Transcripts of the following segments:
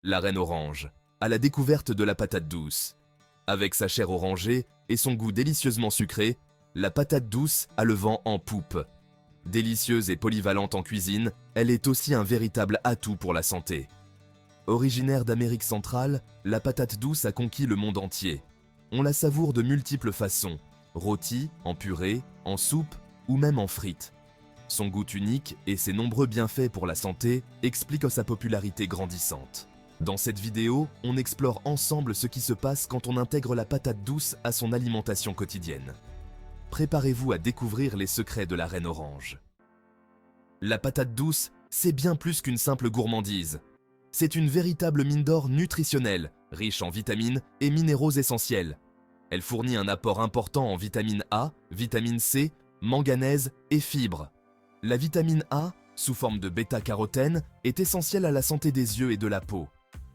La reine orange, à la découverte de la patate douce. Avec sa chair orangée et son goût délicieusement sucré, la patate douce a le vent en poupe. Délicieuse et polyvalente en cuisine, elle est aussi un véritable atout pour la santé. Originaire d'Amérique centrale, la patate douce a conquis le monde entier. On la savoure de multiples façons, rôtie, en purée, en soupe ou même en frites. Son goût unique et ses nombreux bienfaits pour la santé expliquent sa popularité grandissante. Dans cette vidéo, on explore ensemble ce qui se passe quand on intègre la patate douce à son alimentation quotidienne. Préparez-vous à découvrir les secrets de la reine orange. La patate douce, c'est bien plus qu'une simple gourmandise. C'est une véritable mine d'or nutritionnelle, riche en vitamines et minéraux essentiels. Elle fournit un apport important en vitamine A, vitamine C, manganèse et fibres. La vitamine A, sous forme de bêta-carotène, est essentielle à la santé des yeux et de la peau.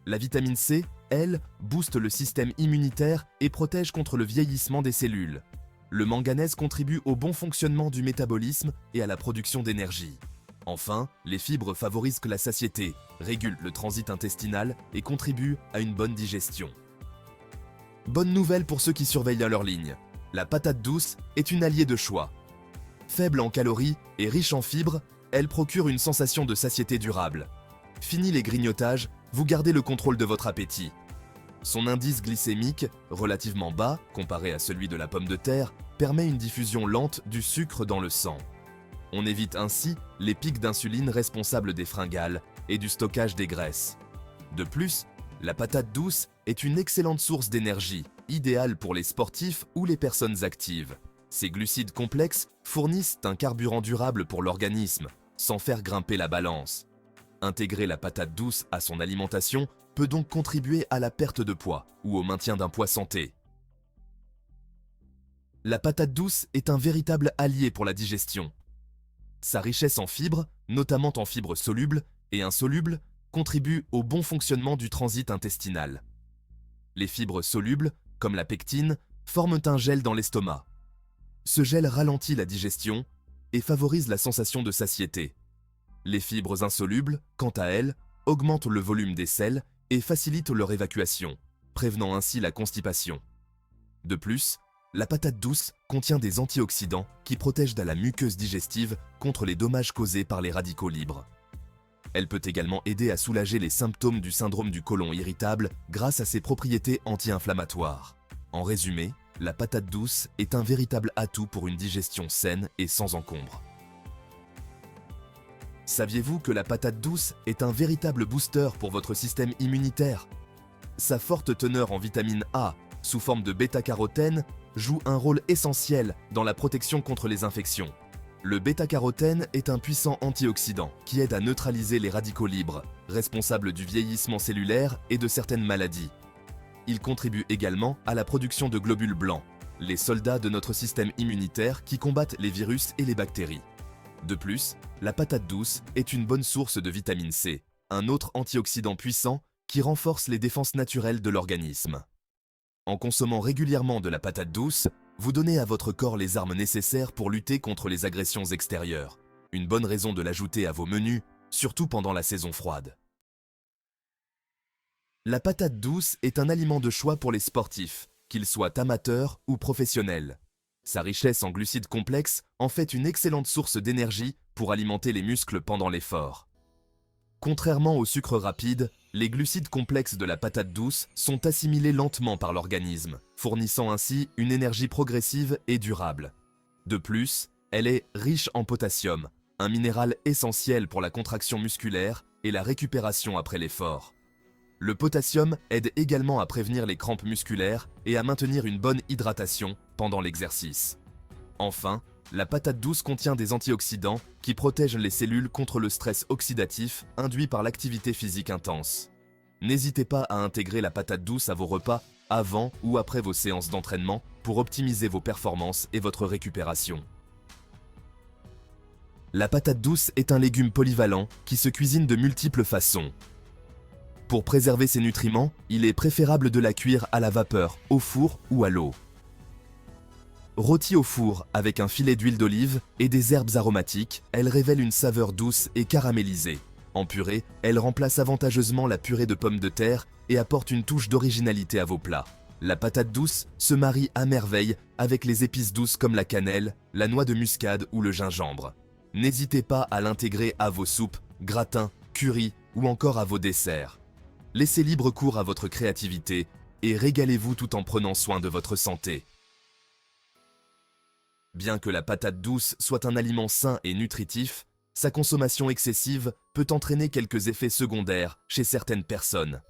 La vitamine C, elle, booste le système immunitaire et protège contre le vieillissement des cellules. Le manganèse contribue au bon fonctionnement du métabolisme et à la production d'énergie. Enfin, les fibres favorisent la satiété, régulent le transit intestinal et contribuent à une bonne digestion. Bonne nouvelle pour ceux qui surveillent leur ligne. La patate douce est une alliée de choix. Faible en calories et riche en fibres, elle procure une sensation de satiété durable. Fini les grignotages, vous gardez le contrôle de votre appétit. Son indice glycémique, relativement bas comparé à celui de la pomme de terre, permet une diffusion lente du sucre dans le sang. On évite ainsi les pics d'insuline responsables des fringales et du stockage des graisses. De plus, la patate douce est une excellente source d'énergie, idéale pour les sportifs ou les personnes actives. Ces glucides complexes fournissent un carburant durable pour l'organisme, sans faire grimper la balance. Intégrer la patate douce à son alimentation peut donc contribuer à la perte de poids ou au maintien d'un poids santé. La patate douce est un véritable allié pour la digestion. Sa richesse en fibres, notamment en fibres solubles et insolubles, contribue au bon fonctionnement du transit intestinal. Les fibres solubles, comme la pectine, forment un gel dans l'estomac. Ce gel ralentit la digestion et favorise la sensation de satiété. Les fibres insolubles, quant à elles, augmentent le volume des selles et facilitent leur évacuation, prévenant ainsi la constipation. De plus, la patate douce contient des antioxydants qui protègent la muqueuse digestive contre les dommages causés par les radicaux libres. Elle peut également aider à soulager les symptômes du syndrome du côlon irritable grâce à ses propriétés anti-inflammatoires. En résumé, la patate douce est un véritable atout pour une digestion saine et sans encombre. Saviez-vous que la patate douce est un véritable booster pour votre système immunitaire? Sa forte teneur en vitamine A, sous forme de bêta-carotène, joue un rôle essentiel dans la protection contre les infections. Le bêta-carotène est un puissant antioxydant qui aide à neutraliser les radicaux libres, responsables du vieillissement cellulaire et de certaines maladies. Il contribue également à la production de globules blancs, les soldats de notre système immunitaire qui combattent les virus et les bactéries. De plus, la patate douce est une bonne source de vitamine C, un autre antioxydant puissant qui renforce les défenses naturelles de l'organisme. En consommant régulièrement de la patate douce, vous donnez à votre corps les armes nécessaires pour lutter contre les agressions extérieures. Une bonne raison de l'ajouter à vos menus, surtout pendant la saison froide. La patate douce est un aliment de choix pour les sportifs, qu'ils soient amateurs ou professionnels. Sa richesse en glucides complexes en fait une excellente source d'énergie pour alimenter les muscles pendant l'effort. Contrairement au sucre rapide, les glucides complexes de la patate douce sont assimilés lentement par l'organisme, fournissant ainsi une énergie progressive et durable. De plus, elle est riche en potassium, un minéral essentiel pour la contraction musculaire et la récupération après l'effort. Le potassium aide également à prévenir les crampes musculaires et à maintenir une bonne hydratation pendant l'exercice. Enfin, la patate douce contient des antioxydants qui protègent les cellules contre le stress oxydatif induit par l'activité physique intense. N'hésitez pas à intégrer la patate douce à vos repas avant ou après vos séances d'entraînement pour optimiser vos performances et votre récupération. La patate douce est un légume polyvalent qui se cuisine de multiples façons. Pour préserver ses nutriments, il est préférable de la cuire à la vapeur, au four ou à l'eau. Rôtie au four avec un filet d'huile d'olive et des herbes aromatiques, elle révèle une saveur douce et caramélisée. En purée, elle remplace avantageusement la purée de pommes de terre et apporte une touche d'originalité à vos plats. La patate douce se marie à merveille avec les épices douces comme la cannelle, la noix de muscade ou le gingembre. N'hésitez pas à l'intégrer à vos soupes, gratins, currys ou encore à vos desserts. Laissez libre cours à votre créativité et régalez-vous tout en prenant soin de votre santé. Bien que la patate douce soit un aliment sain et nutritif, sa consommation excessive peut entraîner quelques effets secondaires chez certaines personnes.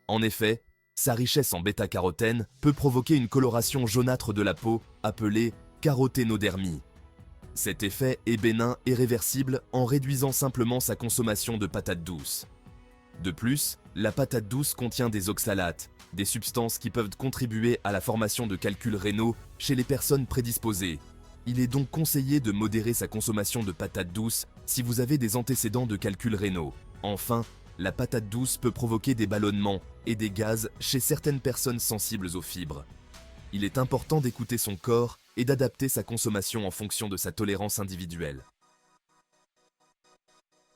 En effet, sa richesse en bêta-carotène peut provoquer une coloration jaunâtre de la peau appelée caroténodermie. Cet effet est bénin et réversible en réduisant simplement sa consommation de patate douce. De plus, la patate douce contient des oxalates, des substances qui peuvent contribuer à la formation de calculs rénaux chez les personnes prédisposées. Il est donc conseillé de modérer sa consommation de patate douce si vous avez des antécédents de calculs rénaux. Enfin, la patate douce peut provoquer des ballonnements et des gaz chez certaines personnes sensibles aux fibres. Il est important d'écouter son corps et d'adapter sa consommation en fonction de sa tolérance individuelle.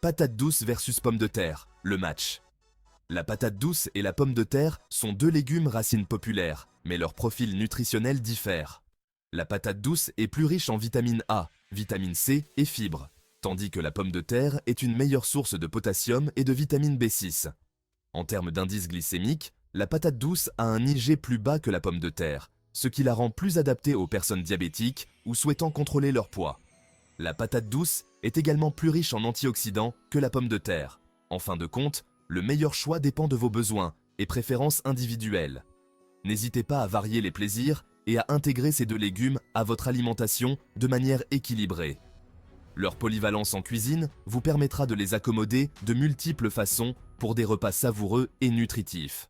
Patate douce versus pomme de terre, le match. La patate douce et la pomme de terre sont deux légumes racines populaires, mais leur profil nutritionnel diffère. La patate douce est plus riche en vitamine A, vitamine C et fibres, tandis que la pomme de terre est une meilleure source de potassium et de vitamine B6. En termes d'indice glycémique, la patate douce a un IG plus bas que la pomme de terre, ce qui la rend plus adaptée aux personnes diabétiques ou souhaitant contrôler leur poids. La patate douce est également plus riche en antioxydants que la pomme de terre. En fin de compte, le meilleur choix dépend de vos besoins et préférences individuelles. N'hésitez pas à varier les plaisirs et à intégrer ces deux légumes à votre alimentation de manière équilibrée. Leur polyvalence en cuisine vous permettra de les accommoder de multiples façons pour des repas savoureux et nutritifs.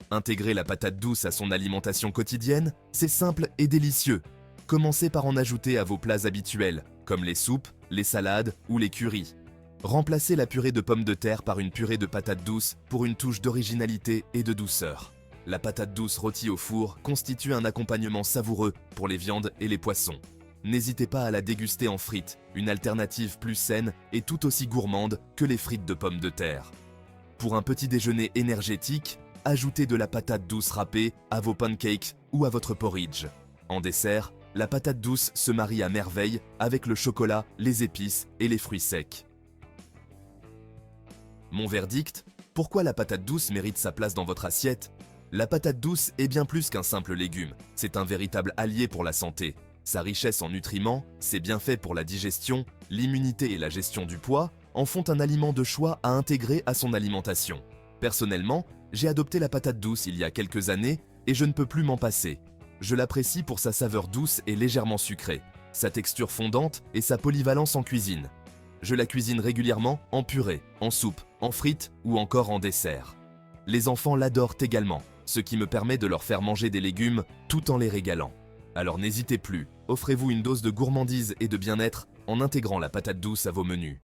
Intégrer la patate douce à son alimentation quotidienne, c'est simple et délicieux. Commencez par en ajouter à vos plats habituels, comme les soupes, les salades ou les currys. Remplacez la purée de pommes de terre par une purée de patate douce pour une touche d'originalité et de douceur. La patate douce rôtie au four constitue un accompagnement savoureux pour les viandes et les poissons. N'hésitez pas à la déguster en frites, une alternative plus saine et tout aussi gourmande que les frites de pommes de terre. Pour un petit déjeuner énergétique, ajoutez de la patate douce râpée à vos pancakes ou à votre porridge. En dessert, la patate douce se marie à merveille avec le chocolat, les épices et les fruits secs. Mon verdict, pourquoi la patate douce mérite sa place dans votre assiette? La patate douce est bien plus qu'un simple légume, c'est un véritable allié pour la santé. Sa richesse en nutriments, ses bienfaits pour la digestion, l'immunité et la gestion du poids en font un aliment de choix à intégrer à son alimentation. Personnellement, j'ai adopté la patate douce il y a quelques années et je ne peux plus m'en passer. Je l'apprécie pour sa saveur douce et légèrement sucrée, sa texture fondante et sa polyvalence en cuisine. Je la cuisine régulièrement en purée, en soupe, en frites ou encore en dessert. Les enfants l'adorent également, ce qui me permet de leur faire manger des légumes tout en les régalant. Alors n'hésitez plus, offrez-vous une dose de gourmandise et de bien-être en intégrant la patate douce à vos menus.